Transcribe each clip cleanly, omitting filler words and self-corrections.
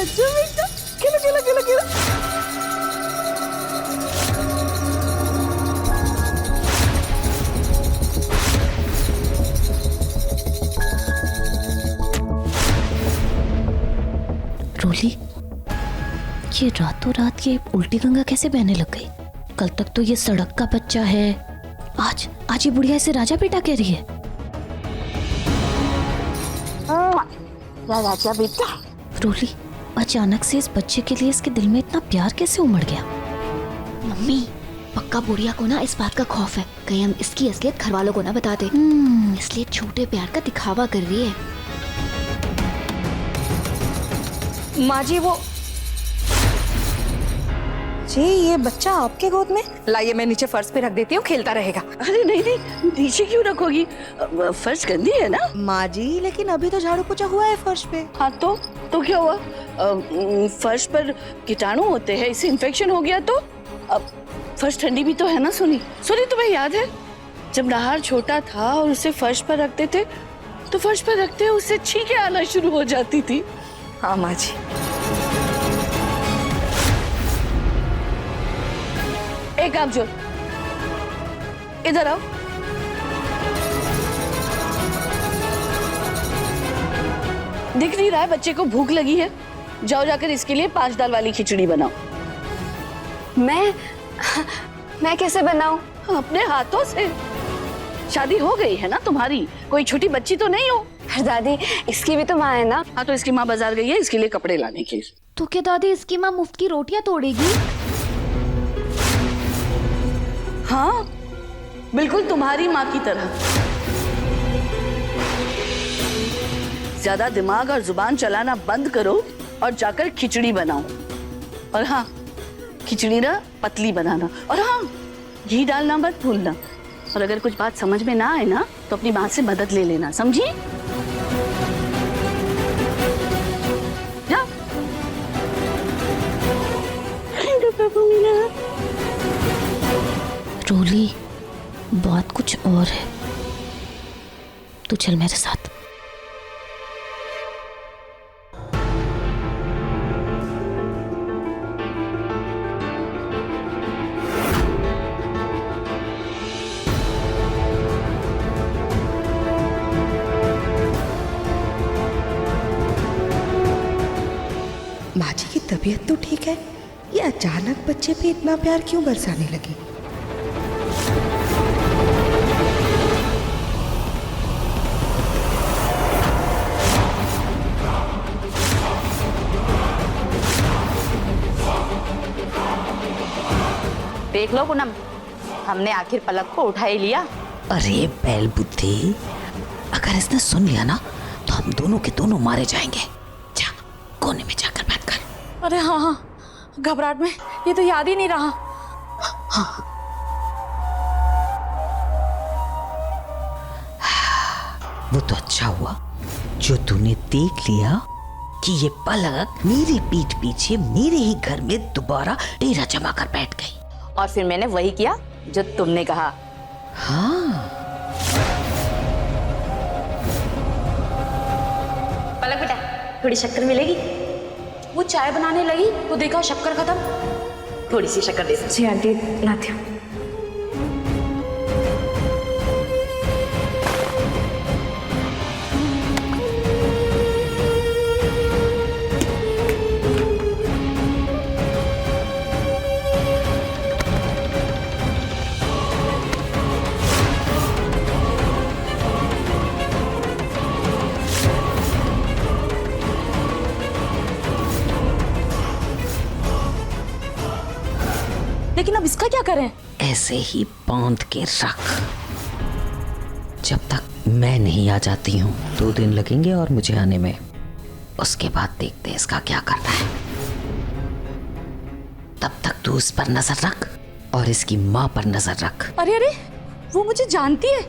अच्छा बेटा, खेलो खेलो खेलो खेलो। रोली, ये रातों रात ये उल्टी गंगा कैसे बहने लग गई? कल तक तो ये सड़क का बच्चा है, आज आज ये बुढ़िया इसे राजा बेटा कह रही है। राजा बेटा। रोली, अचानक से इस बच्चे के लिए इसके दिल में इतना प्यार कैसे उमड़ गया? मम्मी, पक्का बुढ़िया को ना इस बात का खौफ है, कहीं हम इसकी असलियत घर वालों को ना बता दे, इसलिए छोटे प्यार का दिखावा कर रही है। माँ जी, वो जी ये बच्चा आपके गोद में? लाइए मैं नीचे फर्श पे रख देती हूँ, खेलता रहेगा। अरे नहीं नहीं, नीचे क्यों रखोगी? फर्श गंदी है ना। माँ जी, लेकिन अभी तो झाड़ू पोछा हुआ है फर्श पे। हाँ तो क्या हुआ? फर्श पर कीटाणु होते हैं, इससे इन्फेक्शन हो गया तो? अब फर्श ठंडी भी तो है ना। सुनी तुम्हें याद है जब नहार छोटा था और उसे फर्श पर रखते थे तो फर्श पर रखते उससे छींकें आना शुरू हो जाती थी। हाँ माँ जी। एक काम जो, इधर आओ। दिख नहीं रहा है बच्चे को भूख लगी है? जाओ जाकर इसके लिए 5 दाल वाली खिचड़ी बनाओ। मैं कैसे बनाऊं? अपने हाथों से। शादी हो गई है ना तुम्हारी, कोई छोटी बच्ची तो नहीं हो। पर दादी, इसकी भी तो माँ है ना। हाँ तो इसकी माँ बाजार गई है इसके लिए कपड़े लाने के। तो क्या दादी इसकी माँ मुफ्त की रोटियां तोड़ेगी? हाँ बिल्कुल तुम्हारी माँ की तरह। ज्यादा दिमाग और जुबान चलाना बंद करो और जाकर खिचड़ी बनाओ। और हाँ, खिचड़ी ना पतली बनाना। और हाँ, घी डालना मत भूलना। और अगर कुछ बात समझ में ना आए ना तो अपनी माँ से मदद ले लेना, समझी? जा। रोली, बात कुछ और है, तू चल मेरे साथ। माँ जी की तबीयत तो ठीक है, ये अचानक बच्चे पे इतना प्यार क्यों बरसाने लगी? देख लो पूनम, हमने आखिर पलक को उठा ही लिया। अरे बैल बुद्धि, अगर इसने सुन लिया ना तो हम दोनों के दोनों मारे जाएंगे। जा, कोने में जाकर बैठ कर। अरे हाँ हाँ, घबराहट में ये तो याद ही नहीं रहा। वो तो अच्छा हुआ जो तूने देख लिया कि ये पलक मेरी पीठ पीछे मेरे ही घर में दोबारा डेरा जमा कर बैठ गई। और फिर मैंने वही किया जो तुमने कहा। हाँ, पलक बेटा, थोड़ी शक्कर मिलेगी? वो चाय बनाने लगी तो देखा शक्कर खत्म। थोड़ी सी शक्कर दे सकती। जी आंटी, लाती हूँ। लेकिन अब इसका क्या करें? ऐसे ही बांध के रख, जब तक मैं नहीं आ जाती हूँ। 2 दिन लगेंगे और मुझे आने में, उसके बाद देखते हैं इसका क्या करना है। तब तक तू उस पर नजर रख और इसकी माँ पर नजर रख। अरे अरे, वो मुझे जानती है,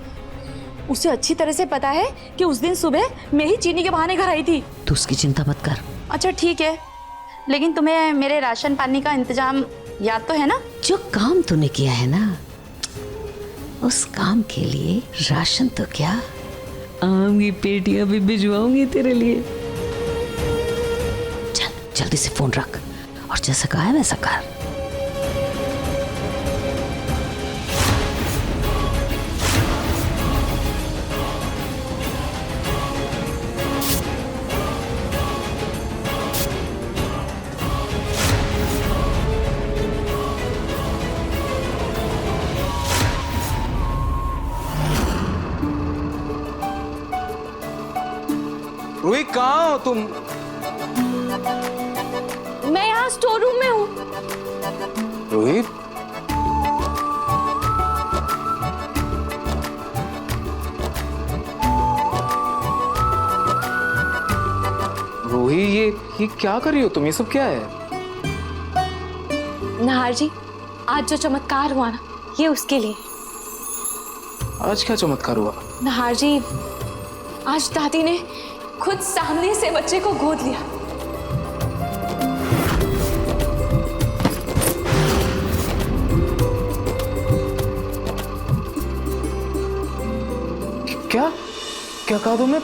उसे अच्छी तरह से पता है कि उस दिन सुबह मैं ही चीनी के बहाने घर आई थी। तू उसकी चिंता मत कर। अच्छा ठीक है, लेकिन तुम्हें मेरे राशन पानी का इंतजाम याद तो है ना? जो काम तूने किया है ना, उस काम के लिए राशन तो क्या, आम की पेटियां भी भिजवाऊंगी तेरे लिए। चल जल्दी से फोन रख और जैसा कहा है वैसा कर। रूही कहाँ हो तुम? मैं यहाँ स्टोर रूम में हूँ। रूही रूही ये क्या कर रही हो तुम? ये सब क्या है? नाहर जी, आज जो चमत्कार हुआ ना, ये उसके लिए। आज क्या चमत्कार हुआ? नाहर जी, आज दादी ने खुद सामने से बच्चे को गोद लिया। क्या क्या कहा तुमने?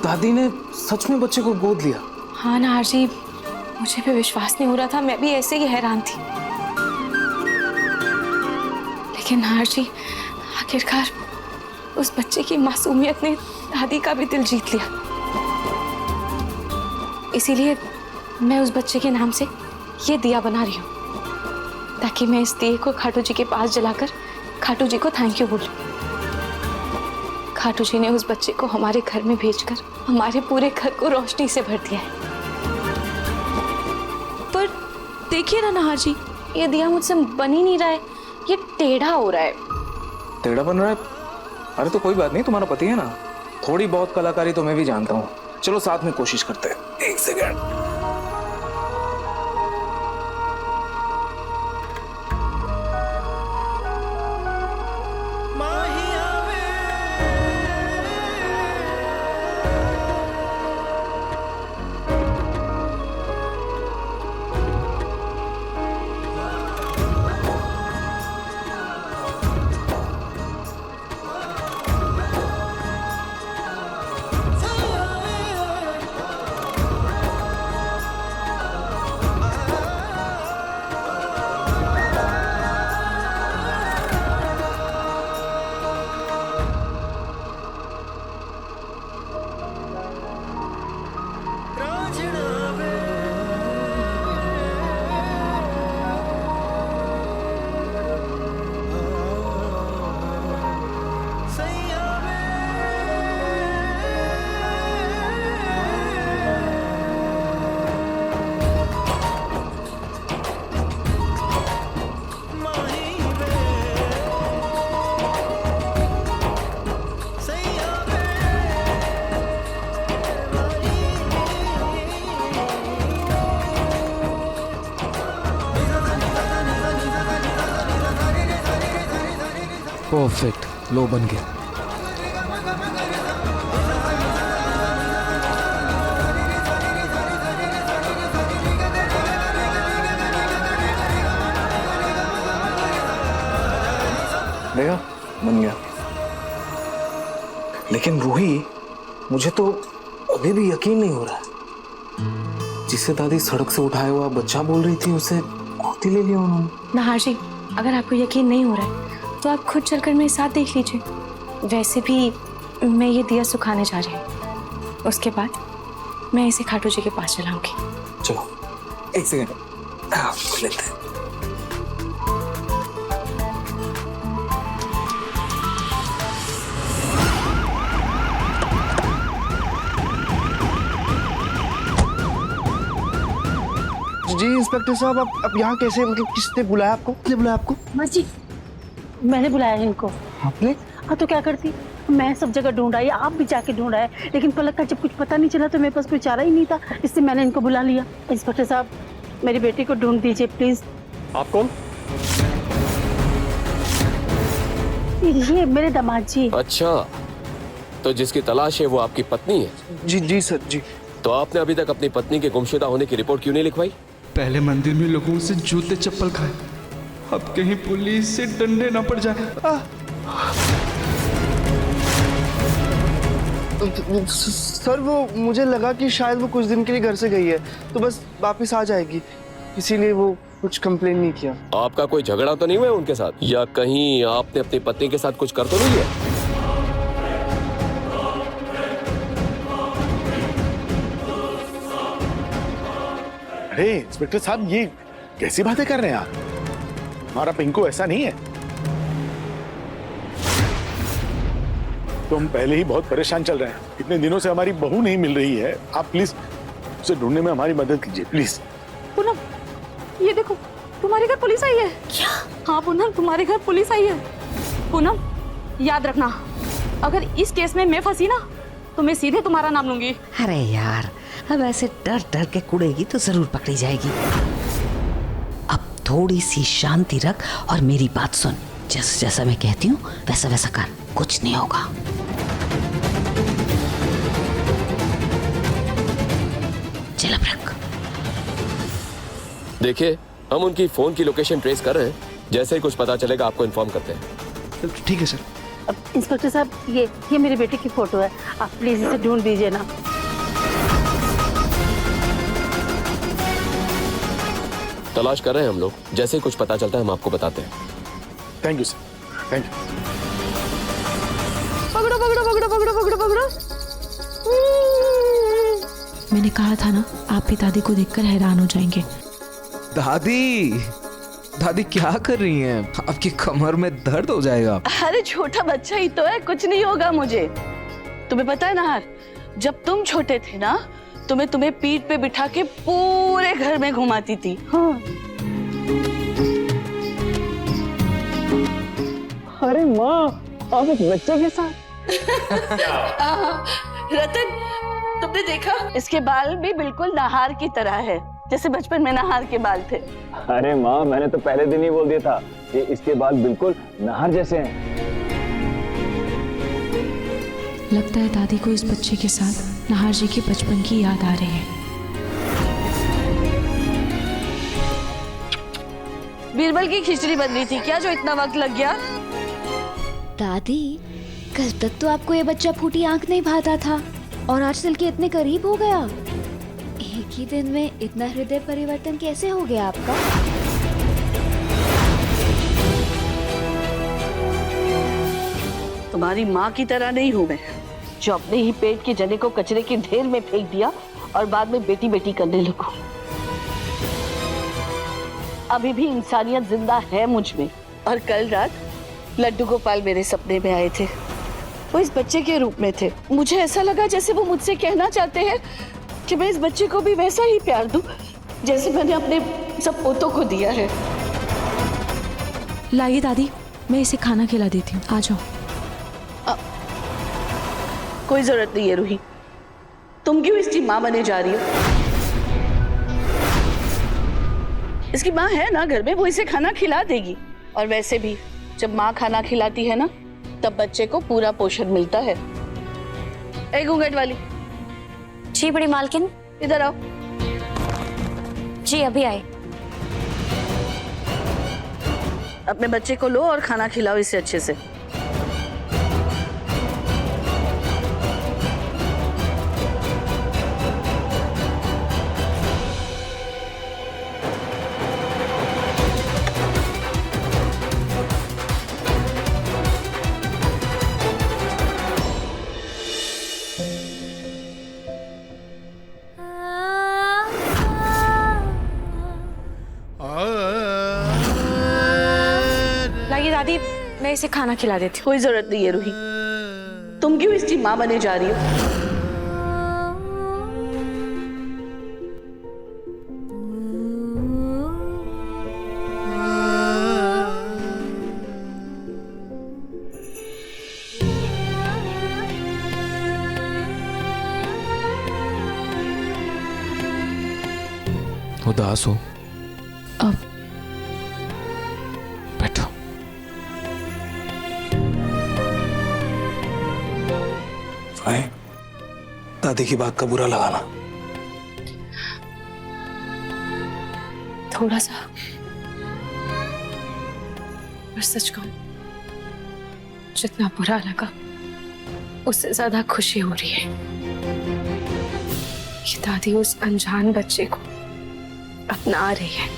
दादी ने सच में बच्चे को गोद लिया? हाँ नाहर जी, मुझे भी विश्वास नहीं हो रहा था, मैं भी ऐसे ही हैरान थी। लेकिन नाहर जी, आखिरकार उस बच्चे की मासूमियत ने दादी का भी दिल जीत लिया। इसीलिए मैं उस बच्चे के नाम से ये दिया बना रही हूँ, ताकि मैं इस दिए को खाटू जी के पास जलाकर खाटू जी को थैंक यू बोलूं। खाटू जी ने उस बच्चे को हमारे घर में भेजकर हमारे पूरे घर को रोशनी से भर दिया है। पर देखिए ना नाहर जी, ये दिया मुझसे बन ही नहीं रहा है, ये टेढ़ा हो रहा है। टेढ़ा बन रहा है? अरे तो कोई बात नहीं, तुम्हारा पति है ना, थोड़ी बहुत कलाकारी तो मैं भी जानता हूँ। चलो साथ में कोशिश करते हैं। एक सेकंड। परफेक्ट, लो बन गया। देखा, बन गया। लेकिन रूही, मुझे तो अभी भी यकीन नहीं हो रहा है। जिसे दादी सड़क से उठाया हुआ बच्चा बोल रही थी, उसे गोद ले लिया उन्होंने। नाहर जी, अगर आपको यकीन नहीं हो रहा है तो आप खुद चलकर मेरे साथ देख लीजिए। वैसे भी मैं ये दिया सुखाने जा रही हूँ, उसके बाद मैं इसे खाटू जी के पास चलाऊंगी। चलो एक सेकंड, खोल लेते हैं। जी इंस्पेक्टर साहब, आप यहाँ कैसे, मतलब किसने बुलाया आपको? किसने बुलाया आपको? बस जी, मैंने बुलाया है इनको। आपने? हाँ तो क्या करती, मैं सब जगह ढूंढा है, आप भी जाके ढूंढा है, लेकिन पलक का जब कुछ पता नहीं चला तो मेरे पास कोई चारा ही नहीं था, इसलिए मैंने इनको बुला लिया। इंस्पेक्टर साहब, मेरी बेटी को ढूंढ दीजिए प्लीज। आप कौन? ये मेरे दामाद जी। अच्छा, तो जिसकी तलाश है वो आपकी पत्नी है? जी जी सर जी। तो आपने अभी तक अपनी पत्नी के गुमशुदा होने की रिपोर्ट क्यों नहीं लिखवाई? पहले मंदिर में लोगों से जूते चप्पल खाए, अब कहीं पुलिस से डंडे ना पड़ जाए। सर वो मुझे लगा कि शायद वो कुछ दिन के लिए घर से गई है तो बस वापस आ जाएगी, इसीलिए वो कुछ कंप्लेन नहीं किया। आपका कोई झगड़ा तो नहीं हुआ उनके साथ, या कहीं आपने अपनी पत्नी के साथ कुछ कर तो नहीं लिया? अरे इंस्पेक्टर साहब, ये कैसी बातें कर रहे हैं आप? हमारा पिंकू ऐसा नहीं है। तो हम पहले ही बहुत परेशान चल रहे हैं, इतने दिनों से हमारी बहू नहीं मिल रही है। आप प्लीज उसे ढूंढने में हमारी मदद कीजिए प्लीज। पूनम, ये देखो तुम्हारे घर पुलिस आई है। क्या? हाँ पूनम, तुम्हारे घर पुलिस आई है। पूनम याद रखना, अगर इस केस में मैं फंसी ना तो मैं सीधे तुम्हारा नाम लूंगी। अरे यार, अब ऐसे डर डर के कुड़ेगी तो जरूर पकड़ी जाएगी। अब थोड़ी सी शांति रख और मेरी बात सुन। जैसा जैसा मैं कहती हूँ वैसा वैसा कर, कुछ नहीं होगा। चल अब रख। देखिए, हम उनकी फोन की लोकेशन ट्रेस कर रहे हैं, जैसे ही कुछ पता चलेगा आपको इन्फॉर्म करते हैं। ठीक है सर। अब इंस्पेक्टर साहब, ये मेरे बेटे की फोटो है, आप प्लीज इसे ढूंढ दीजिए ना। तलाश कर रहे हैं हम लोग, जैसे ही कुछ पता चलता है हम आपको बताते हैं। Thank you sir, thank you. पकड़ो पकड़ो पकड़ो पकड़ो पकड़ो पकड़ो। मैंने कहा था ना, आप भी दादी को देखकर हैरान हो जाएंगे। दादी, दादी क्या कर रही हैं? आपकी कमर में दर्द हो जाएगा। अरे छोटा बच्चा ही तो है, कुछ नहीं होगा मुझे। तुम्हें पता है नहार, जब तुम छोटे थे ना तो मैं तुम्हें पीठ पे बिठा के पूरे घर में घुमाती थी। हाँ। अरे माँ, आप एक बच्चे के साथ। रतन, तुमने देखा, इसके बाल भी बिल्कुल नहार की तरह है, जैसे बचपन में नहार के बाल थे। अरे माँ, मैंने तो पहले दिन ही बोल दिया था कि इसके बाल बिल्कुल नहार जैसे हैं। लगता है दादी को इस बच्चे के साथ नहार जी के बचपन की याद आ रही है। बीरबल की खिचड़ी बन रही थी क्या जो इतना वक्त लग गया? दादी, कल तक तो आपको ये बच्चा फूटी आंख नहीं भाता था और आज दिल के इतने करीब हो गया। एक ही दिन में इतना हृदय परिवर्तन कैसे हो गया आपका? तुम्हारी माँ की तरह नहीं हूँ मैं, जो अपने ही पेट के जने को कचरे के ढेर में फेंक दिया और बाद में बेटी बेटी करने लगो। अभी भी इंसानियत जिंदा है मुझ में। और कल रात लड्डू गोपाल मेरे सपने में आए थे, वो इस बच्चे के रूप में थे। मुझे ऐसा लगा जैसे वो मुझसे कहना चाहते हैं कि मैं इस बच्चे को भी वैसा ही प्यार दूं जैसे मैंने अपने सब पोतों को दिया है। लाइए दादी, मैं इसे खाना खिला देती हूँ, आ जाओ। कोई जरूरत नहीं है रूही, तुम क्यों इसकी माँ बने जा रही हो? इसकी माँ है ना घर में, वो इसे खाना खिला देगी। और वैसे भी जब माँ खाना खिलाती है ना तब बच्चे को पूरा पोषण मिलता है। ए घूंघट वाली। जी बड़ी मालकिन। इधर आओ। जी अभी आए। अपने बच्चे को लो और खाना खिलाओ इसे अच्छे से। लाइए दादी, मैं इसे खाना खिला देती हूँ। कोई जरूरत नहीं है रूही, तुम क्यों इसकी माँ बने जा रही हो? उदास हो? अब बैठो। भाई, दादी की बात का बुरा लगा ना? थोड़ा सा, और सच कहूं जितना बुरा लगा उससे ज्यादा खुशी हो रही है कि दादी उस अनजान बच्चे को अपना रही है।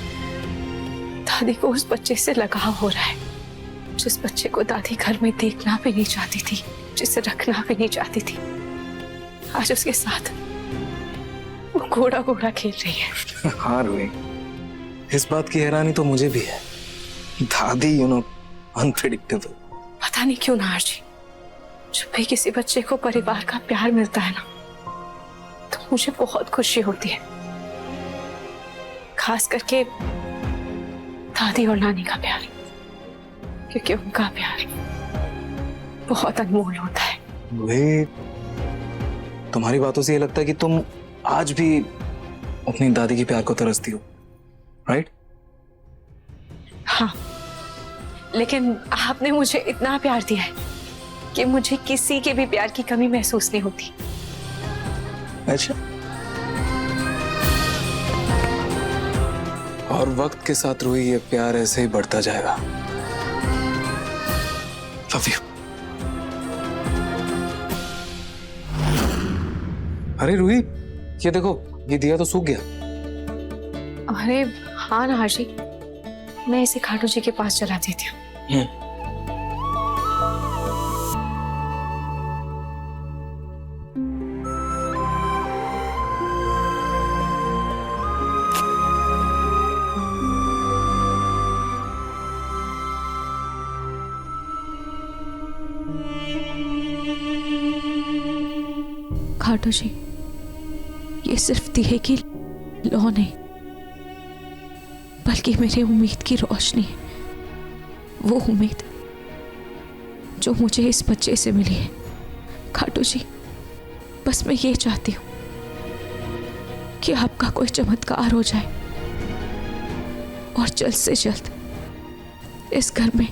दादी को उस बच्चे से लगाव हो रहा है, जिस बच्चे को दादी घर में देखना भी नहीं चाहती थी, जिसे रखना भी नहीं चाहती थी। आज उसके साथ वो घोड़ा घोड़ा खेल रही है। हाँ रूही, इस बात की हैरानी तो मुझे भी है। दादी अनप्रेडिक्टेबल। पता नहीं क्यों नार जी, जब भी किसी बच्चे को परिवार का प्यार मिलता है ना, तो मुझे बहुत खुशी होती है। खास करके दादी और नानी का प्यार, क्योंकि उनका प्यार बहुत अनमोल होता है। रूही, तुम्हारी बातों से ये लगता है कि तुम आज भी अपनी दादी के प्यार को तरसती हो, राइट? हाँ, लेकिन आपने मुझे इतना प्यार दिया है कि मुझे किसी के भी प्यार की कमी महसूस नहीं होती। अच्छा, और वक्त के साथ रूही ये प्यार ऐसे ही बढ़ता जाएगा। Love you. अरे रूही, ये देखो, ये दिया तो सूख गया। अरे हाँ नार जी, मैं इसे खाटू जी के पास चला देती हूँ। खाटू जी, ये सिर्फ दिए की लौ नहीं, बल्कि मेरी उम्मीद की रोशनी है। वो उम्मीद जो मुझे इस बच्चे से मिली है। खाटू जी, बस मैं ये चाहती हूँ कि आपका कोई चमत्कार हो जाए और जल्द से जल्द इस घर में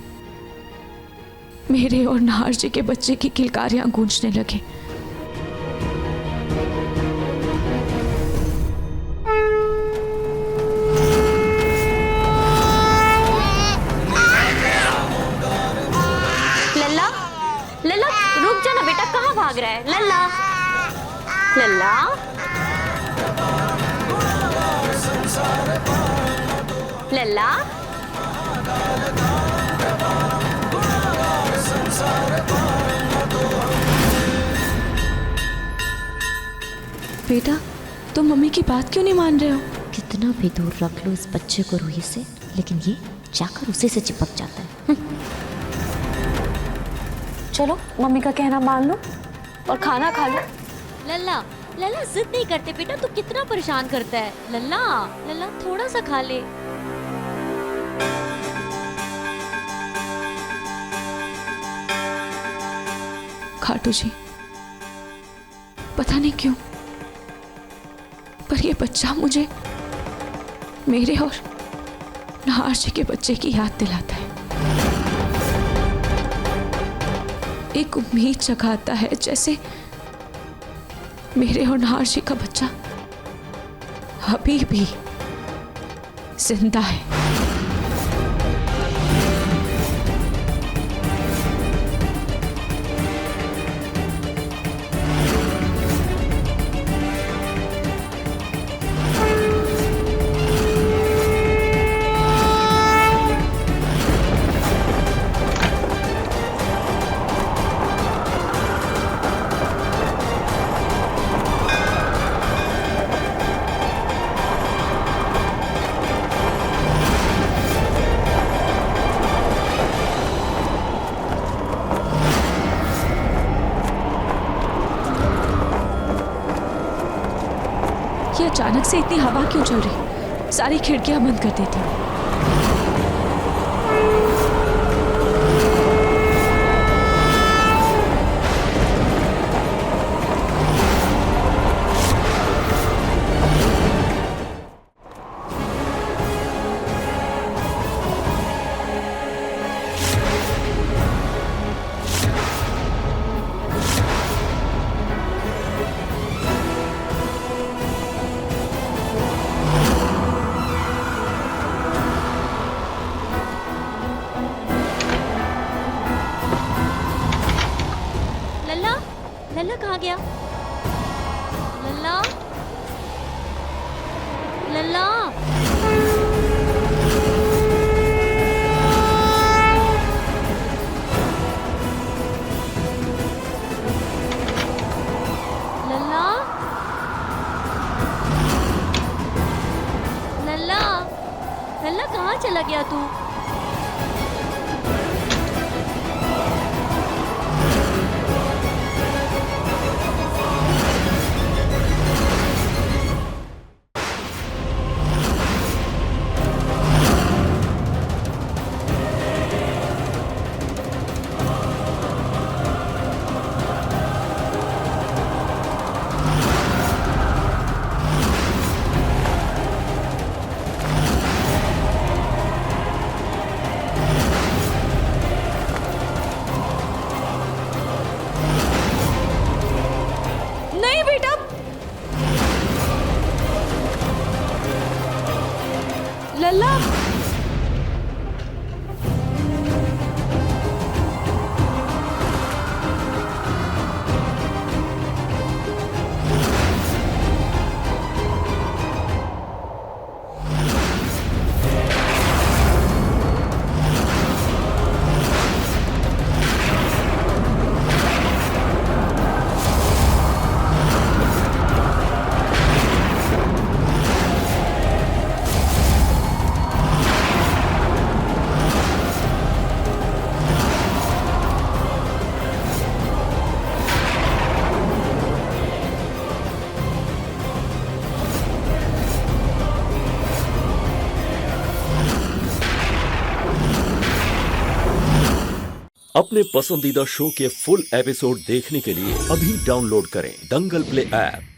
मेरे और नाहर जी के बच्चे की किलकारियां गूंजने लगे। लल्ला, रुक जा ना बेटा, कहाँ भाग रहा है? लल्ला, लल्ला, लल्ला, बेटा, तुम मम्मी की बात क्यों नहीं मान रहे हो? कितना भी दूर रख लो इस बच्चे को रूही से, लेकिन ये जाकर उसी से चिपक जाता है। चलो मम्मी का कहना मान लो और खाना खा लो। लल्ला, लल्ला जिद नहीं करते बेटा, तू कितना परेशान करता है। लल्ला, लल्ला थोड़ा सा खा ले। खाटू जी, पता नहीं क्यों, पर ये बच्चा मुझे मेरे और नाहर जी के बच्चे की याद दिलाता है। एक उम्मीद जगाता है, जैसे मेरे और नाहर जी का बच्चा अभी भी जिंदा है। ये अचानक से इतनी हवा क्यों चल रही? सारी खिड़कियां बंद कर देती हूँ। लल्ला लल्ला लल्ला कहाँ चला गया तू? नहीं बेटा, लल्ला अपने पसंदीदा शो के फुल एपिसोड देखने के लिए अभी डाउनलोड करें दंगल प्ले ऐप।